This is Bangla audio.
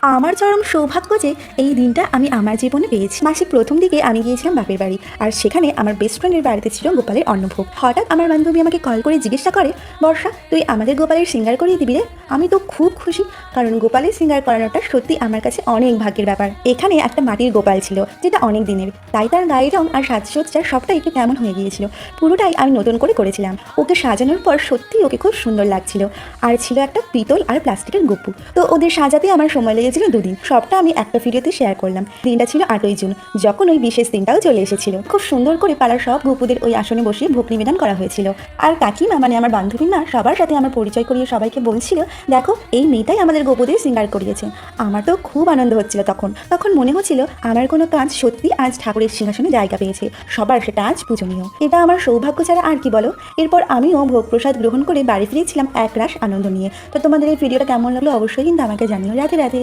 আমার চরম সৌভাগ্য যে এই দিনটা আমি আমার জীবনে পেয়েছি। মাসের প্রথম দিকে আমি গিয়েছিলাম বাপের বাড়ি, আর সেখানে আমার বেস্ট ফ্রেন্ডের বাড়িতে ছিল গোপালের অন্নভোগ। হঠাৎ আমার বান্ধবী আমাকে কল করে জিজ্ঞাসা করে, বর্ষা তুই আমাদের গোপালের সিঙ্গার করিয়ে দিবি রে? আমি তো খুব খুশি, কারণ গোপালের সিঙ্গার করানোটা সত্যি আমার কাছে অনেক ভাগ্যের ব্যাপার। এখানে একটা মাটির গোপাল ছিল যেটা অনেক দিনের, তাই তার গায়ের রং আর সাজসজ্জা সবটাই একটু কেমন হয়ে গিয়েছিল। পুরোটাই আমি নতুন করে করেছিলাম। ওকে সাজানোর পর সত্যি ওকে খুব সুন্দর লাগছিল। আর ছিল একটা পিতল আর প্লাস্টিকের গপ্পু। তো ওদের সাজাতে আমার সময় লেগেছিল 2 দিন। সবটা আমি একটা ভিডিওতে শেয়ার করলাম। দিনটা ছিল 8ই জুন, যখন ওই বিশেষ দিনটাও চলে এসেছিল। খুব সুন্দর করে পাড়ার সব গপুদের ওই আসনে বসিয়ে ভোগ নিবেদন করা হয়েছিল। আর কাকিমা মানে আমার বান্ধবীর মা সবার সাথে আমার পরিচয় করিয়ে সবাইকে বলছিল, দেখো এই মেয়েটাই আমাদের গপুদের সিঙ্গার করিয়েছে। আমার তো খুব আনন্দ হচ্ছিল। তখন মনে হচ্ছিল আমার কোনো কাজ সত্যি আজ ঠাকুরের সিংহাসনে জায়গা পেয়েছে। সবার সেটা আজ পূজনীয়। এটা আমার সৌভাগ্য ছাড়া আর কি বলো। এরপর আমিও ভোগ প্রসাদ গ্রহণ করে বাড়ি ফিরেছিলাম একরাশ আনন্দ নিয়ে। তো তোমাদের এই ভিডিওটা কেমন লাগলো অবশ্যই কিন্তু আমাকে জানিও। রাধে রাধে।